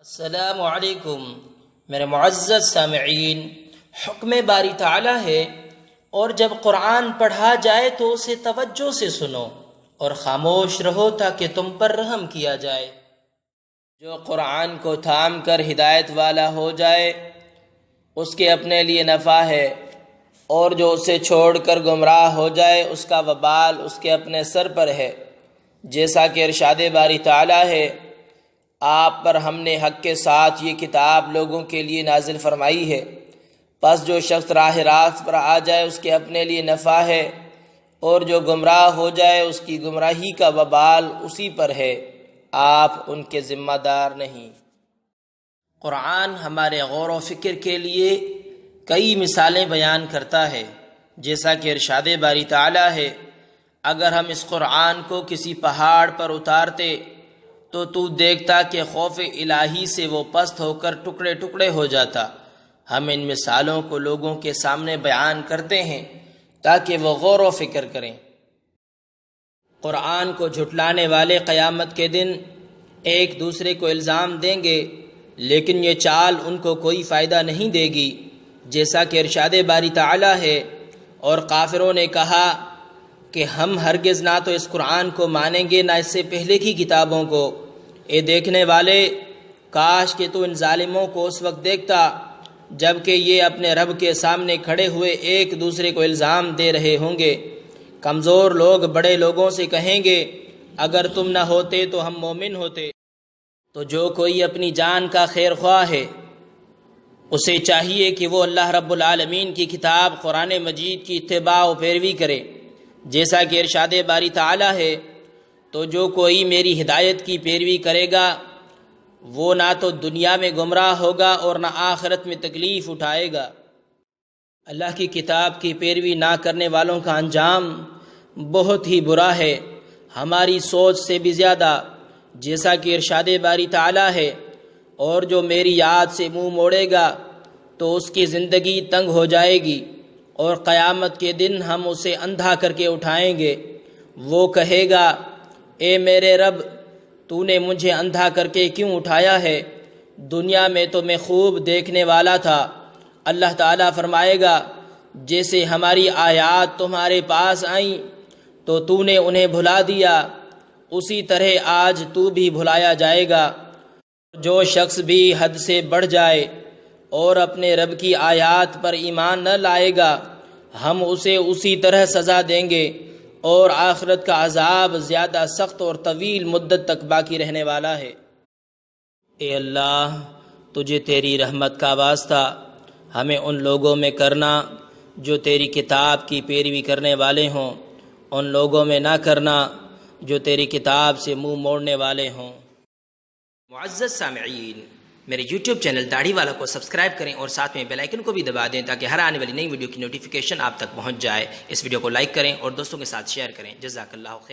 السلام علیکم میرے معزز سامعین، حکم باری تعالیٰ ہے اور جب قرآن پڑھا جائے تو اسے توجہ سے سنو اور خاموش رہو تاکہ تم پر رحم کیا جائے۔ جو قرآن کو تھام کر ہدایت والا ہو جائے اس کے اپنے لیے نفع ہے، اور جو اسے چھوڑ کر گمراہ ہو جائے اس کا وبال اس کے اپنے سر پر ہے۔ جیسا کہ ارشاد باری تعالیٰ ہے، آپ پر ہم نے حق کے ساتھ یہ کتاب لوگوں کے لیے نازل فرمائی ہے، پس جو شخص راہ راست پر آ جائے اس کے اپنے لیے نفع ہے، اور جو گمراہ ہو جائے اس کی گمراہی کا وبال اسی پر ہے، آپ ان کے ذمہ دار نہیں۔ قرآن ہمارے غور و فکر کے لیے کئی مثالیں بیان کرتا ہے، جیسا کہ ارشاد باری تعالیٰ ہے، اگر ہم اس قرآن کو کسی پہاڑ پر اتارتے تو دیکھتا کہ خوف الہی سے وہ پست ہو کر ٹکڑے ٹکڑے ہو جاتا۔ ہم ان مثالوں کو لوگوں کے سامنے بیان کرتے ہیں تاکہ وہ غور و فکر کریں۔ قرآن کو جھٹلانے والے قیامت کے دن ایک دوسرے کو الزام دیں گے، لیکن یہ چال ان کو کوئی فائدہ نہیں دے گی، جیسا کہ ارشاد باری تعالیٰ ہے، اور کافروں نے کہا کہ ہم ہرگز نہ تو اس قرآن کو مانیں گے نہ اس سے پہلے کی کتابوں کو۔ اے دیکھنے والے، کاش کہ تو ان ظالموں کو اس وقت دیکھتا جب کہ یہ اپنے رب کے سامنے کھڑے ہوئے ایک دوسرے کو الزام دے رہے ہوں گے۔ کمزور لوگ بڑے لوگوں سے کہیں گے، اگر تم نہ ہوتے تو ہم مومن ہوتے۔ تو جو کوئی اپنی جان کا خیر خواہ ہے اسے چاہیے کہ وہ اللہ رب العالمین کی کتاب قرآن مجید کی اتباع و پیروی کرے، جیسا کہ ارشاد باری تعالیٰ ہے، تو جو کوئی میری ہدایت کی پیروی کرے گا وہ نہ تو دنیا میں گمراہ ہوگا اور نہ آخرت میں تکلیف اٹھائے گا۔ اللہ کی کتاب کی پیروی نہ کرنے والوں کا انجام بہت ہی برا ہے، ہماری سوچ سے بھی زیادہ، جیسا کہ ارشاد باری تعالیٰ ہے، اور جو میری یاد سے منہ موڑے گا تو اس کی زندگی تنگ ہو جائے گی، اور قیامت کے دن ہم اسے اندھا کر کے اٹھائیں گے۔ وہ کہے گا، اے میرے رب، تو نے مجھے اندھا کر کے کیوں اٹھایا ہے؟ دنیا میں تو میں خوب دیکھنے والا تھا۔ اللہ تعالیٰ فرمائے گا، جیسے ہماری آیات تمہارے پاس آئیں تو نے انہیں بھلا دیا، اسی طرح آج تو بھی بھلایا جائے گا۔ جو شخص بھی حد سے بڑھ جائے اور اپنے رب کی آیات پر ایمان نہ لائے گا، ہم اسے اسی طرح سزا دیں گے، اور آخرت کا عذاب زیادہ سخت اور طویل مدت تک باقی رہنے والا ہے۔ اے اللہ، تجھے تیری رحمت کا واسطہ ہمیں ان لوگوں میں کرنا جو تیری کتاب کی پیروی کرنے والے ہوں، ان لوگوں میں نہ کرنا جو تیری کتاب سے منہ موڑنے والے ہوں۔ معزز سامعین، میرے یوٹیوب چینل داڑھی والا کو سبسکرائب کریں اور ساتھ میں بیل آئیکن کو بھی دبا دیں تاکہ ہر آنے والی نئی ویڈیو کی نوٹیفیکیشن آپ تک پہنچ جائے۔ اس ویڈیو کو لائک کریں اور دوستوں کے ساتھ شیئر کریں۔ جزاک اللہ خیر۔